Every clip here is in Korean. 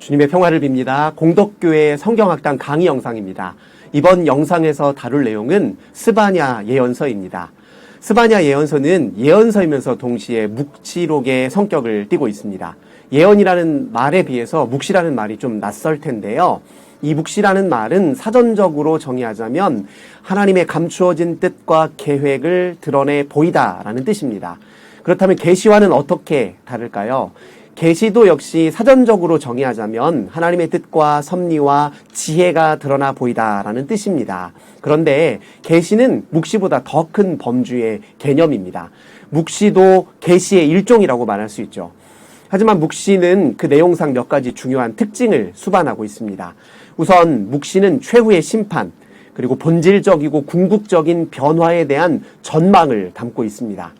주님의 평화를 빕니다. 공덕교회 성경학당 강의 영상입니다. 이번 영상에서 다룰 내용은 스바냐 예언서입니다. 스바냐 예언서는 예언서이면서 동시에 묵시록의 성격을 띠고 있습니다. 예언이라는 말에 비해서 묵시라는 말이 좀 낯설 텐데요. 이 묵시라는 말은 사전적으로 정의하자면 하나님의 감추어진 뜻과 계획을 드러내 보이다라는 뜻입니다. 그렇다면 계시와는 어떻게 다를까요? 계시도 역시 사전적으로 정의하자면 하나님의 뜻과 섭리와 지혜가 드러나 보이다라는 뜻입니다. 그런데 계시는 묵시보다 더 큰 범주의 개념입니다. 묵시도 계시의 일종이라고 말할 수 있죠. 하지만 묵시는 그 내용상 몇 가지 중요한 특징을 수반하고 있습니다. 우선 묵시는 최후의 심판, 그리고 본질적이고 궁극적인 변화에 대한 전망을 담고 있습니다.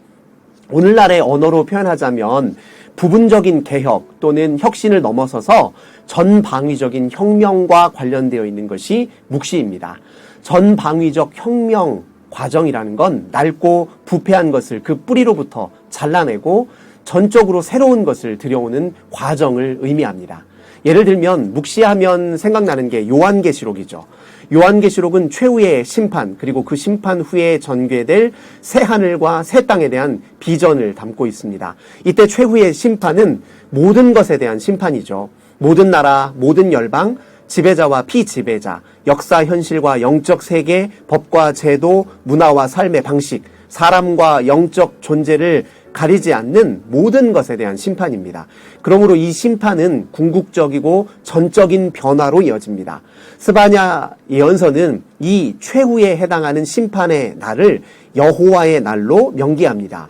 오늘날의 언어로 표현하자면 부분적인 개혁 또는 혁신을 넘어서서 전방위적인 혁명과 관련되어 있는 것이 묵시입니다. 전방위적 혁명 과정이라는 건 낡고 부패한 것을 그 뿌리로부터 잘라내고 전적으로 새로운 것을 들여오는 과정을 의미합니다. 예를 들면 묵시하면 생각나는 게 요한계시록이죠. 요한계시록은 최후의 심판, 그리고 그 심판 후에 전개될 새 하늘과 새 땅에 대한 비전을 담고 있습니다. 이때 최후의 심판은 모든 것에 대한 심판이죠. 모든 나라, 모든 열방, 지배자와 피지배자, 역사, 현실과 영적 세계, 법과 제도, 문화와 삶의 방식, 사람과 영적 존재를 가리지 않는 모든 것에 대한 심판입니다. 그러므로 이 심판은 궁극적이고 전적인 변화로 이어집니다. 스바냐 예언서는 이 최후에 해당하는 심판의 날을 여호와의 날로 명기합니다.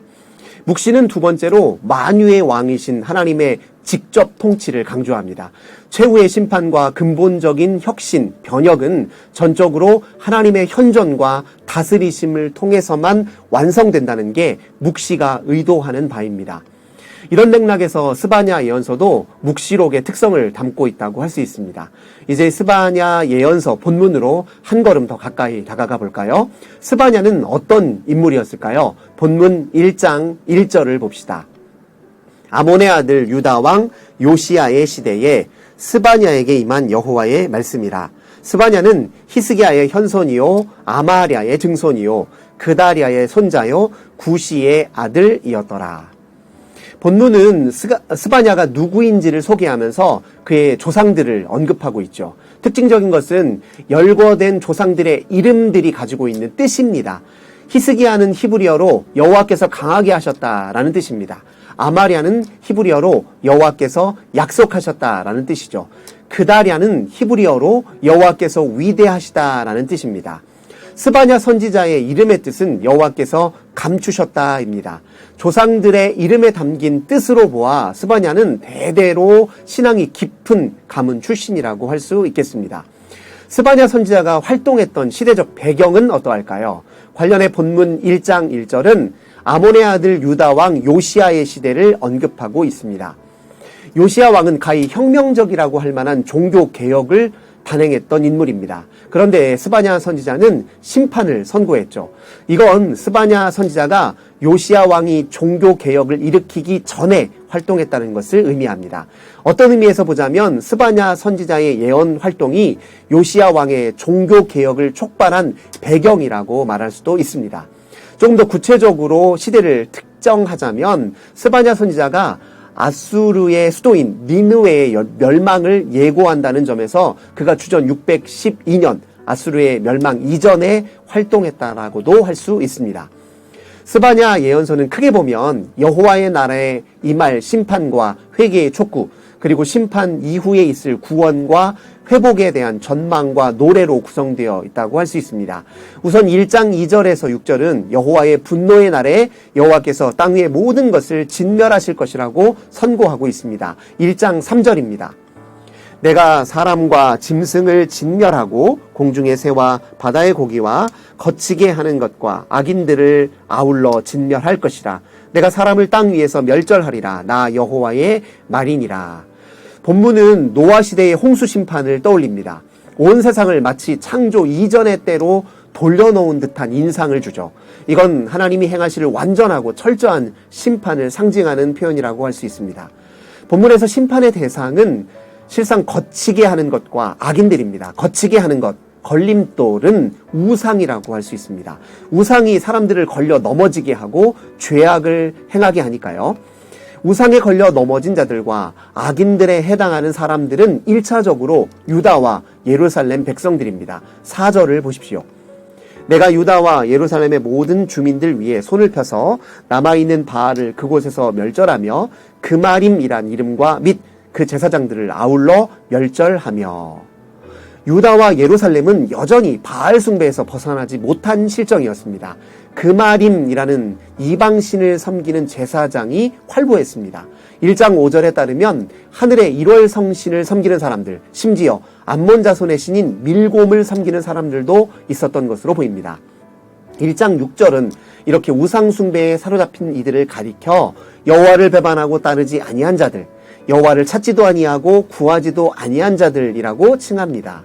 묵시는 두 번째로 만유의 왕이신 하나님의 직접 통치를 강조합니다. 최후의 심판과 근본적인 혁신, 변혁은 전적으로 하나님의 현존과 다스리심을 통해서만 완성된다는 게 묵시가 의도하는 바입니다. 이런 맥락에서 스바냐 예언서도 묵시록의 특성을 담고 있다고 할 수 있습니다. 이제 스바냐 예언서 본문으로 한 걸음 더 가까이 다가가 볼까요? 스바냐는 어떤 인물이었을까요? 본문 1장 1절을 봅시다. 아몬의 아들 유다 왕 요시야의 시대에 스바냐에게 임한 여호와의 말씀이라. 스바냐는 히스기야의 현손이요 아마랴의 증손이요 그다랴의 손자요 구시의 아들이었더라. 본문은 스바냐가 누구인지를 소개하면서 그의 조상들을 언급하고 있죠. 특징적인 것은 열거된 조상들의 이름들이 가지고 있는 뜻입니다. 히스기야는 히브리어로 여호와께서 강하게 하셨다라는 뜻입니다. 아마랴는 히브리어로 여호와께서 약속하셨다라는 뜻이죠. 그다랴는 히브리어로 여호와께서 위대하시다라는 뜻입니다. 스바냐 선지자의 이름의 뜻은 여호와께서 감추셨다입니다. 조상들의 이름에 담긴 뜻으로 보아 스바냐는 대대로 신앙이 깊은 가문 출신이라고 할 수 있겠습니다. 스바냐 선지자가 활동했던 시대적 배경은 어떠할까요? 관련해 본문 1장 1절은 아몬의 아들 유다 왕 요시야의 시대를 언급하고 있습니다. 요시야 왕은 가히 혁명적이라고 할 만한 종교 개혁을 단행했던 인물입니다. 그런데 스바냐 선지자는 심판을 선고했죠. 이건 스바냐 선지자가 요시야 왕이 종교 개혁을 일으키기 전에 활동했다는 것을 의미합니다. 어떤 의미에서 보자면 스바냐 선지자의 예언 활동이 요시야 왕의 종교 개혁을 촉발한 배경이라고 말할 수도 있습니다. 조금 더 구체적으로 시대를 특정하자면 스바냐 선지자가 아수르의 수도인 니느웨의 멸망을 예고한다는 점에서 그가 주전 612년 아수르의 멸망 이전에 활동했다라고도 할 수 있습니다. 스바냐 예언서는 크게 보면 여호와의 나라에 임할 심판과 회개의 촉구, 그리고 심판 이후에 있을 구원과 회복에 대한 전망과 노래로 구성되어 있다고 할 수 있습니다. 우선 1장 2절에서 6절은 여호와의 분노의 날에 여호와께서 땅 위의 모든 것을 진멸하실 것이라고 선고하고 있습니다. 1장 3절입니다. 내가 사람과 짐승을 진멸하고 공중의 새와 바다의 고기와 거치게 하는 것과 악인들을 아울러 진멸할 것이라. 내가 사람을 땅 위에서 멸절하리라. 나 여호와의 말이니라. 본문은 노아 시대의 홍수 심판을 떠올립니다. 온 세상을 마치 창조 이전의 때로 돌려놓은 듯한 인상을 주죠. 이건 하나님이 행하실 완전하고 철저한 심판을 상징하는 표현이라고 할 수 있습니다. 본문에서 심판의 대상은 실상 거치게 하는 것과 악인들입니다. 거치게 하는 것, 걸림돌은 우상이라고 할 수 있습니다. 우상이 사람들을 걸려 넘어지게 하고 죄악을 행하게 하니까요. 우상에 걸려 넘어진 자들과 악인들에 해당하는 사람들은 1차적으로 유다와 예루살렘 백성들입니다. 4절을 보십시오. 내가 유다와 예루살렘의 모든 주민들 위에 손을 펴서 남아있는 바알을 그곳에서 멸절하며 그마림이란 이름과 및 그 제사장들을 아울러 멸절하며. 유다와 예루살렘은 여전히 바알 숭배에서 벗어나지 못한 실정이었습니다. 그마림이라는 이방신을 섬기는 제사장이 활보했습니다. 1장 5절에 따르면 하늘의 1월 성신을 섬기는 사람들, 심지어 암몬 자손의 신인 밀곰을 섬기는 사람들도 있었던 것으로 보입니다. 1장 6절은 이렇게 우상 숭배에 사로잡힌 이들을 가리켜 여호와를 배반하고 따르지 아니한 자들, 여호와를 찾지도 아니하고 구하지도 아니한 자들이라고 칭합니다.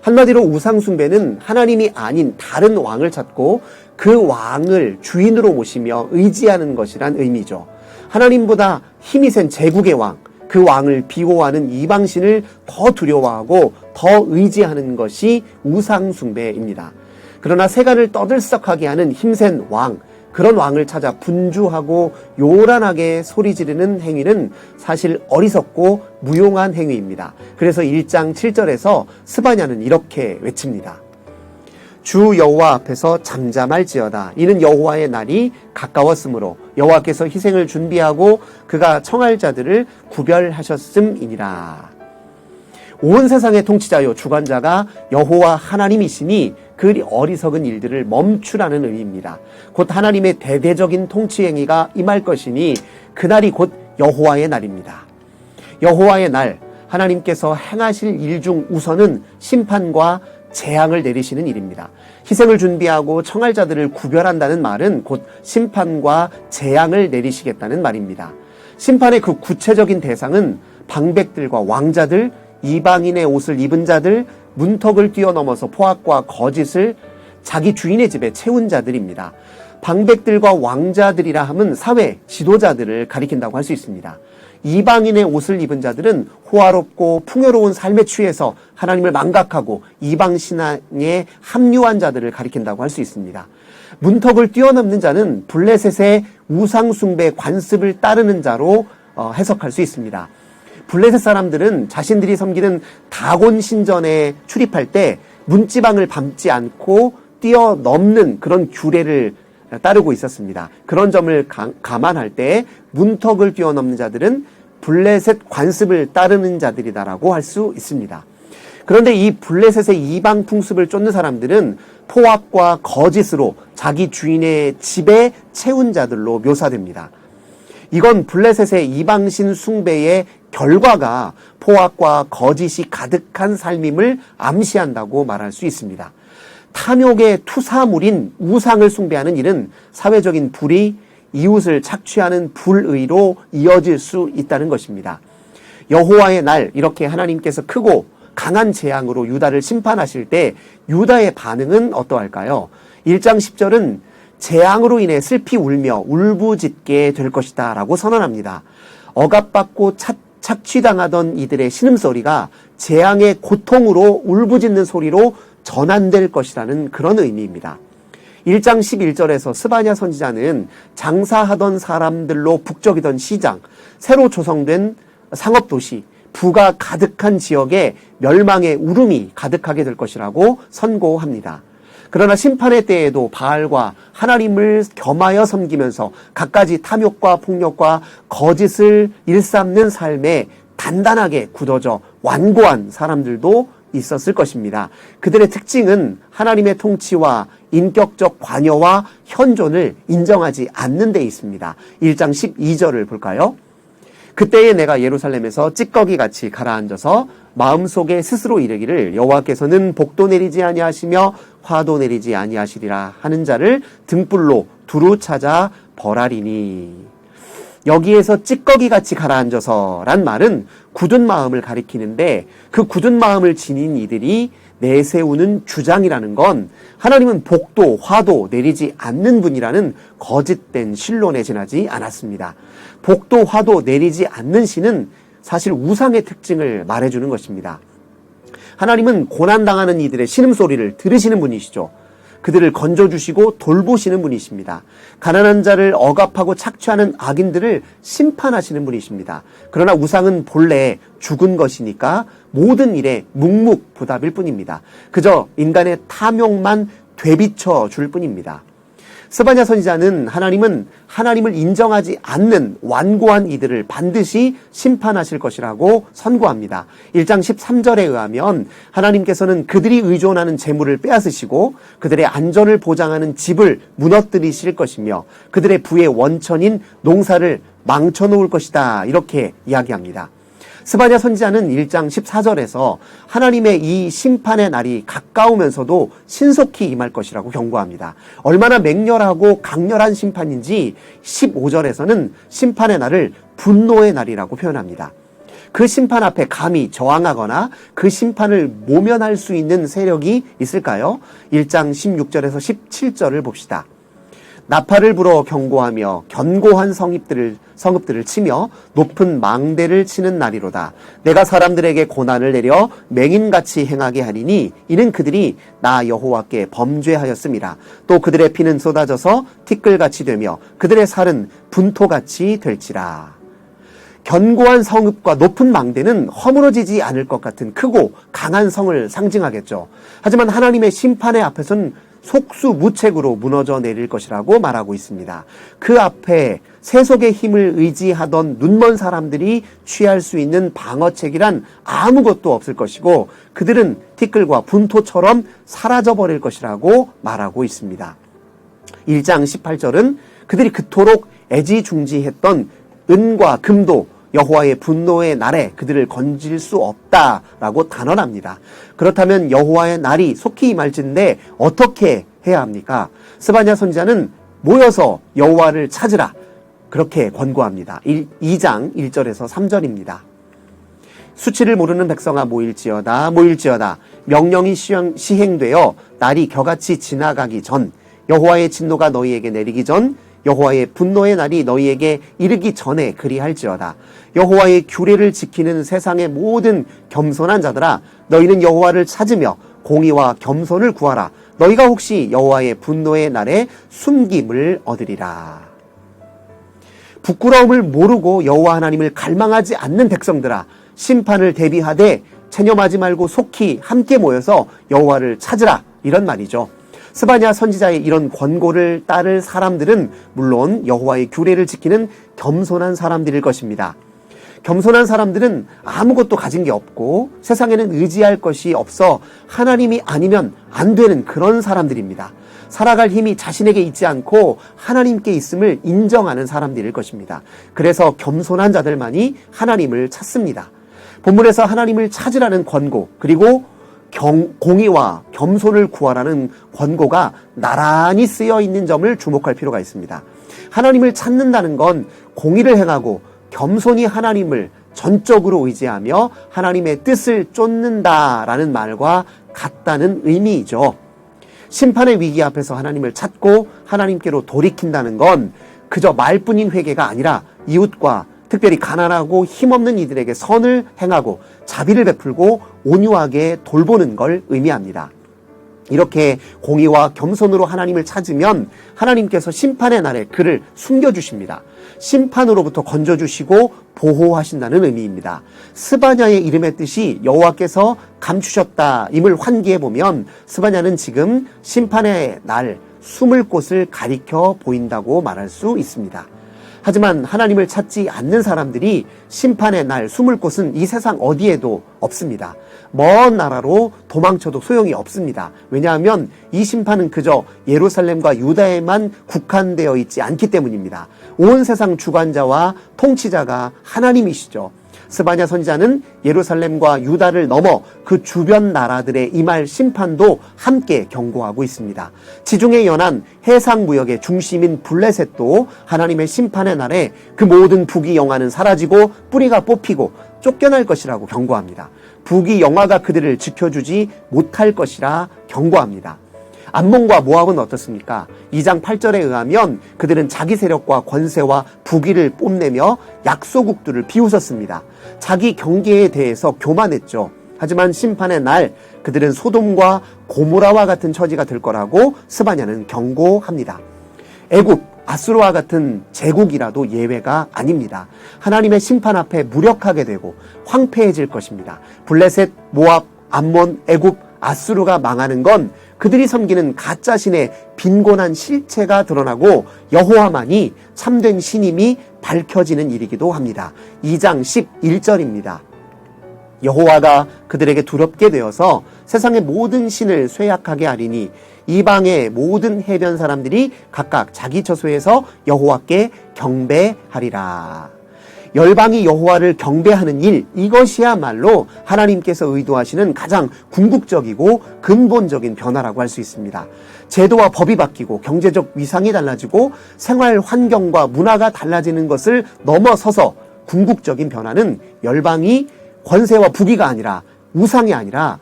한마디로 우상 숭배는 하나님이 아닌 다른 왕을 찾고 그 왕을 주인으로 모시며 의지하는 것이란 의미죠. 하나님보다 힘이 센 제국의 왕, 그 왕을 비호하는 이방신을 더 두려워하고 더 의지하는 것이 우상 숭배입니다. 그러나 세간을 떠들썩하게 하는 힘센 왕, 그런 왕을 찾아 분주하고 요란하게 소리 지르는 행위는 사실 어리석고 무용한 행위입니다. 그래서 1장 7절에서 스바냐는 이렇게 외칩니다. 주 여호와 앞에서 잠잠할지어다. 이는 여호와의 날이 가까웠으므로 여호와께서 희생을 준비하고 그가 청할 자들을 구별하셨음이니라. 온 세상의 통치자요 주관자가 여호와 하나님이시니 그 어리석은 일들을 멈추라는 의미입니다. 곧 하나님의 대대적인 통치 행위가 임할 것이니 그날이 곧 여호와의 날입니다. 여호와의 날, 하나님께서 행하실 일 중 우선은 심판과 재앙을 내리시는 일입니다. 희생을 준비하고 청할 자들을 구별한다는 말은 곧 심판과 재앙을 내리시겠다는 말입니다. 심판의 그 구체적인 대상은 방백들과 왕자들, 이방인의 옷을 입은 자들, 문턱을 뛰어넘어서 포악과 거짓을 자기 주인의 집에 채운 자들입니다. 방백들과 왕자들이라 함은 사회 지도자들을 가리킨다고 할 수 있습니다. 이방인의 옷을 입은 자들은 호화롭고 풍요로운 삶에 취해서 하나님을 망각하고 이방 신앙에 합류한 자들을 가리킨다고 할 수 있습니다. 문턱을 뛰어넘는 자는 블레셋의 우상 숭배 관습을 따르는 자로 해석할 수 있습니다. 블레셋 사람들은 자신들이 섬기는 다곤 신전에 출입할 때 문지방을 밟지 않고 뛰어넘는 그런 규례를 따르고 있었습니다. 그런 점을 감안할 때 문턱을 뛰어넘는 자들은 블레셋 관습을 따르는 자들이다라고 할 수 있습니다. 그런데 이 블레셋의 이방 풍습을 쫓는 사람들은 포악과 거짓으로 자기 주인의 집에 채운 자들로 묘사됩니다. 이건 블레셋의 이방신 숭배의 결과가 포악과 거짓이 가득한 삶임을 암시한다고 말할 수 있습니다. 탐욕의 투사물인 우상을 숭배하는 일은 사회적인 불의, 이웃을 착취하는 불의로 이어질 수 있다는 것입니다. 여호와의 날, 이렇게 하나님께서 크고 강한 재앙으로 유다를 심판하실 때 유다의 반응은 어떠할까요? 1장 10절은 재앙으로 인해 슬피 울며 울부짖게 될 것이다 라고 선언합니다. 억압받고 착취당하던 이들의 신음소리가 재앙의 고통으로 울부짖는 소리로 전환될 것이라는 그런 의미입니다. 1장 11절에서 스바냐 선지자는 장사하던 사람들로 북적이던 시장, 새로 조성된 상업도시, 부가 가득한 지역에 멸망의 울음이 가득하게 될 것이라고 선고합니다. 그러나 심판의 때에도 바알과 하나님을 겸하여 섬기면서 갖가지 탐욕과 폭력과 거짓을 일삼는 삶에 단단하게 굳어져 완고한 사람들도 있었을 것입니다. 그들의 특징은 하나님의 통치와 인격적 관여와 현존을 인정하지 않는 데 있습니다. 1장 12절을 볼까요? 그때에 내가 예루살렘에서 찌꺼기같이 가라앉아서 마음속에 스스로 이르기를 여호와께서는 복도 내리지 아니하시며 화도 내리지 아니하시리라 하는 자를 등불로 두루 찾아 벌하리니. 여기에서 찌꺼기같이 가라앉아서 란 말은 굳은 마음을 가리키는데 그 굳은 마음을 지닌 이들이 내세우는 주장이라는 건 하나님은 복도, 화도 내리지 않는 분이라는 거짓된 신론에 지나지 않았습니다. 복도, 화도 내리지 않는 신은 사실 우상의 특징을 말해주는 것입니다. 하나님은 고난당하는 이들의 신음소리를 들으시는 분이시죠. 그들을 건져주시고 돌보시는 분이십니다. 가난한 자를 억압하고 착취하는 악인들을 심판하시는 분이십니다. 그러나 우상은 본래 죽은 것이니까 모든 일에 묵묵부답일 뿐입니다. 그저 인간의 탐욕만 되비쳐 줄 뿐입니다. 스바냐 선지자는 하나님을 인정하지 않는 완고한 이들을 반드시 심판하실 것이라고 선고합니다. 1장 13절에 의하면 하나님께서는 그들이 의존하는 재물을 빼앗으시고 그들의 안전을 보장하는 집을 무너뜨리실 것이며 그들의 부의 원천인 농사를 망쳐놓을 것이다. 이렇게 이야기합니다. 스바냐 선지자는 1장 14절에서 하나님의 이 심판의 날이 가까우면서도 신속히 임할 것이라고 경고합니다. 얼마나 맹렬하고 강렬한 심판인지 15절에서는 심판의 날을 분노의 날이라고 표현합니다. 그 심판 앞에 감히 저항하거나 그 심판을 모면할 수 있는 세력이 있을까요? 1장 16절에서 17절을 봅시다. 나팔을 불어 경고하며 견고한 성읍들을 치며 높은 망대를 치는 날이로다. 내가 사람들에게 고난을 내려 맹인같이 행하게 하리니 이는 그들이 나 여호와께 범죄하였음이라. 또 그들의 피는 쏟아져서 티끌같이 되며 그들의 살은 분토같이 될지라. 견고한 성읍과 높은 망대는 허물어지지 않을 것 같은 크고 강한 성을 상징하겠죠. 하지만 하나님의 심판의 앞에서는 속수무책으로 무너져 내릴 것이라고 말하고 있습니다. 그 앞에 세속의 힘을 의지하던 눈먼 사람들이 취할 수 있는 방어책이란 아무것도 없을 것이고 그들은 티끌과 분토처럼 사라져버릴 것이라고 말하고 있습니다. 1장 18절은 그들이 그토록 애지중지했던 은과 금도 여호와의 분노의 날에 그들을 건질 수 없다라고 단언합니다. 그렇다면 여호와의 날이 속히 임할진데 어떻게 해야 합니까? 스바냐 선지자는 모여서 여호와를 찾으라 그렇게 권고합니다. 2장 1절에서 3절입니다. 수치를 모르는 백성아 모일지어다 모일지어다. 명령이 시행되어 날이 겨같이 지나가기 전 여호와의 진노가 너희에게 내리기 전 여호와의 분노의 날이 너희에게 이르기 전에 그리할지어다. 여호와의 규례를 지키는 세상의 모든 겸손한 자들아 너희는 여호와를 찾으며 공의와 겸손을 구하라. 너희가 혹시 여호와의 분노의 날에 숨김을 얻으리라. 부끄러움을 모르고 여호와 하나님을 갈망하지 않는 백성들아 심판을 대비하되 체념하지 말고 속히 함께 모여서 여호와를 찾으라. 이런 말이죠. 스바냐 선지자의 이런 권고를 따를 사람들은 물론 여호와의 규례를 지키는 겸손한 사람들일 것입니다. 겸손한 사람들은 아무것도 가진 게 없고 세상에는 의지할 것이 없어 하나님이 아니면 안 되는 그런 사람들입니다. 살아갈 힘이 자신에게 있지 않고 하나님께 있음을 인정하는 사람들일 것입니다. 그래서 겸손한 자들만이 하나님을 찾습니다. 본문에서 하나님을 찾으라는 권고 그리고 공의와 겸손을 구하라는 권고가 나란히 쓰여 있는 점을 주목할 필요가 있습니다. 하나님을 찾는다는 건 공의를 행하고 겸손히 하나님을 전적으로 의지하며 하나님의 뜻을 쫓는다라는 말과 같다는 의미이죠. 심판의 위기 앞에서 하나님을 찾고 하나님께로 돌이킨다는 건 그저 말뿐인 회개가 아니라 이웃과 특별히 가난하고 힘없는 이들에게 선을 행하고 자비를 베풀고 온유하게 돌보는 걸 의미합니다. 이렇게 공의와 겸손으로 하나님을 찾으면 하나님께서 심판의 날에 그를 숨겨주십니다. 심판으로부터 건져주시고 보호하신다는 의미입니다. 스바냐의 이름의 뜻이 여호와께서 감추셨다임을 환기해보면 스바냐는 지금 심판의 날 숨을 곳을 가리켜 보인다고 말할 수 있습니다. 하지만 하나님을 찾지 않는 사람들이 심판의 날 숨을 곳은 이 세상 어디에도 없습니다. 먼 나라로 도망쳐도 소용이 없습니다. 왜냐하면 이 심판은 그저 예루살렘과 유다에만 국한되어 있지 않기 때문입니다. 온 세상 주관자와 통치자가 하나님이시죠. 스바냐 선지자는 예루살렘과 유다를 넘어 그 주변 나라들의 임할 심판도 함께 경고하고 있습니다. 지중해 연안 해상 무역의 중심인 블레셋도 하나님의 심판의 날에 그 모든 북이 영화는 사라지고 뿌리가 뽑히고 쫓겨날 것이라고 경고합니다. 북이 영화가 그들을 지켜주지 못할 것이라 경고합니다. 암몬과 모압은 어떻습니까? 2장 8절에 의하면 그들은 자기 세력과 권세와 부귀를 뽐내며 약소국들을 비웃었습니다. 자기 경계에 대해서 교만했죠. 하지만 심판의 날 그들은 소돔과 고모라와 같은 처지가 될 거라고 스바냐는 경고합니다. 애굽, 아수르와 같은 제국이라도 예외가 아닙니다. 하나님의 심판 앞에 무력하게 되고 황폐해질 것입니다. 블레셋, 모압, 암몬, 애굽, 아수르가 망하는 건 그들이 섬기는 가짜신의 빈곤한 실체가 드러나고 여호와만이 참된 신임이 밝혀지는 일이기도 합니다. 2장 11절입니다. 여호와가 그들에게 두렵게 되어서 세상의 모든 신을 쇠약하게 하리니 이방의 모든 해변 사람들이 각각 자기 처소에서 여호와께 경배하리라. 열방이 여호와를 경배하는 일, 이것이야말로 하나님께서 의도하시는 가장 궁극적이고 근본적인 변화라고 할 수 있습니다. 제도와 법이 바뀌고 경제적 위상이 달라지고 생활 환경과 문화가 달라지는 것을 넘어서서 궁극적인 변화는 열방이 권세와 부귀가 아니라 우상이 아니라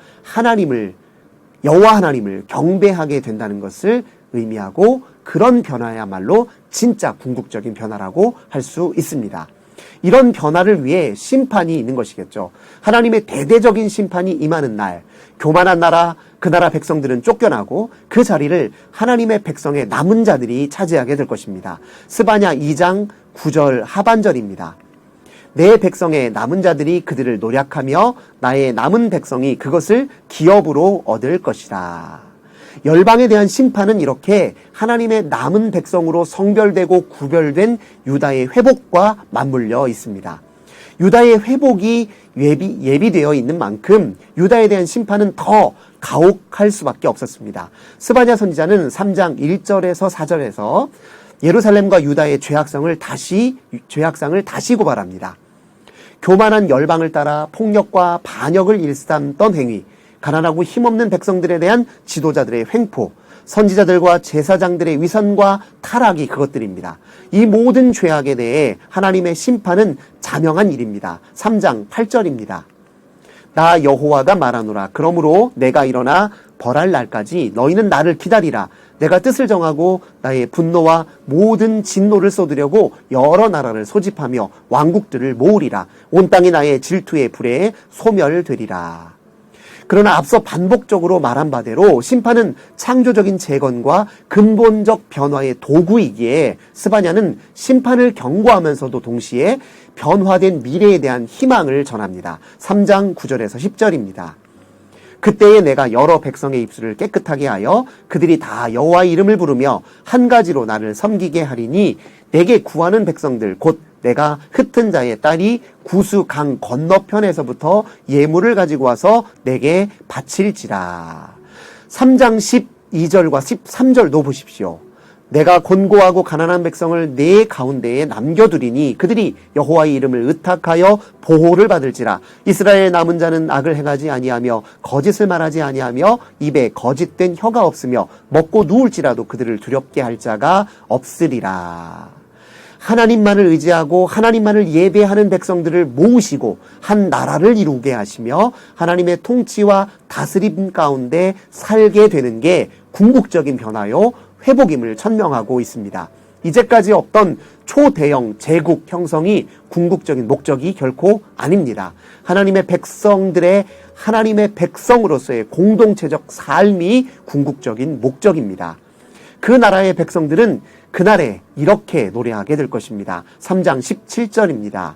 여호와 하나님을 경배하게 된다는 것을 의미하고, 그런 변화야말로 진짜 궁극적인 변화라고 할 수 있습니다. 이런 변화를 위해 심판이 있는 것이겠죠. 하나님의 대대적인 심판이 임하는 날, 교만한 나라, 그 나라 백성들은 쫓겨나고 그 자리를 하나님의 백성의 남은 자들이 차지하게 될 것입니다. 스바냐 2장 9절 하반절입니다. 내 백성의 남은 자들이 그들을 노략하며 나의 남은 백성이 그것을 기업으로 얻을 것이다. 열방에 대한 심판은 이렇게 하나님의 남은 백성으로 성별되고 구별된 유다의 회복과 맞물려 있습니다. 유다의 회복이 예비되어 있는 만큼 유다에 대한 심판은 더 가혹할 수밖에 없었습니다. 스바냐 선지자는 3장 1절에서 4절에서 예루살렘과 유다의 죄악상을 다시 고발합니다. 교만한 열방을 따라 폭력과 반역을 일삼던 행위, 가난하고 힘없는 백성들에 대한 지도자들의 횡포, 선지자들과 제사장들의 위선과 타락이 그것들입니다. 이 모든 죄악에 대해 하나님의 심판은 자명한 일입니다. 3장 8절입니다. 나 여호와가 말하노라. 그러므로 내가 일어나 벌할 날까지 너희는 나를 기다리라. 내가 뜻을 정하고 나의 분노와 모든 진노를 쏟으려고 여러 나라를 소집하며 왕국들을 모으리라. 온 땅이 나의 질투의 불에 소멸되리라. 그러나 앞서 반복적으로 말한 바대로 심판은 창조적인 재건과 근본적 변화의 도구이기에 스바냐는 심판을 경고하면서도 동시에 변화된 미래에 대한 희망을 전합니다. 3장 9절에서 10절입니다. 그때에 내가 여러 백성의 입술을 깨끗하게 하여 그들이 다 여호와의 이름을 부르며 한 가지로 나를 섬기게 하리니 내게 구하는 백성들 곧 내가 흩은 자의 딸이 구수 강 건너편에서부터 예물을 가지고 와서 내게 바칠지라. 3장 12절과 13절도 보십시오. 내가 곤고하고 가난한 백성을 내 가운데에 남겨두리니 그들이 여호와의 이름을 의탁하여 보호를 받을지라. 이스라엘 남은 자는 악을 행하지 아니하며 거짓을 말하지 아니하며 입에 거짓된 혀가 없으며 먹고 누울지라도 그들을 두렵게 할 자가 없으리라. 하나님만을 의지하고 하나님만을 예배하는 백성들을 모으시고 한 나라를 이루게 하시며 하나님의 통치와 다스림 가운데 살게 되는 게 궁극적인 변화요 회복임을 천명하고 있습니다. 이제까지 없던 초대형 제국 형성이 궁극적인 목적이 결코 아닙니다. 하나님의 백성으로서의 공동체적 삶이 궁극적인 목적입니다. 그 나라의 백성들은 그날에 이렇게 노래하게 될 것입니다. 3장 17절입니다.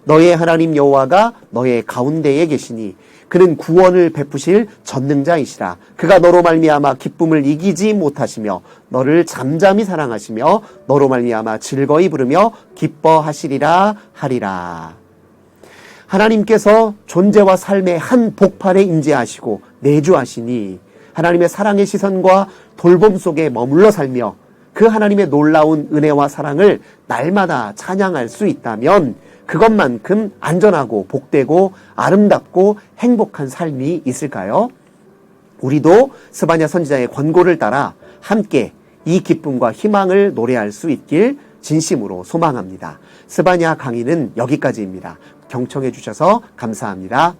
너의 하나님 여호와가 너의 가운데에 계시니 그는 구원을 베푸실 전능자이시라. 그가 너로 말미암아 기쁨을 이기지 못하시며 너를 잠잠히 사랑하시며 너로 말미암아 즐거이 부르며 기뻐하시리라 하리라. 하나님께서 존재와 삶의 한 복판에 임재하시고 내주하시니 하나님의 사랑의 시선과 돌봄 속에 머물러 살며 그 하나님의 놀라운 은혜와 사랑을 날마다 찬양할 수 있다면 그것만큼 안전하고 복되고 아름답고 행복한 삶이 있을까요? 우리도 스바냐 선지자의 권고를 따라 함께 이 기쁨과 희망을 노래할 수 있길 진심으로 소망합니다. 스바냐 강의는 여기까지입니다. 경청해 주셔서 감사합니다.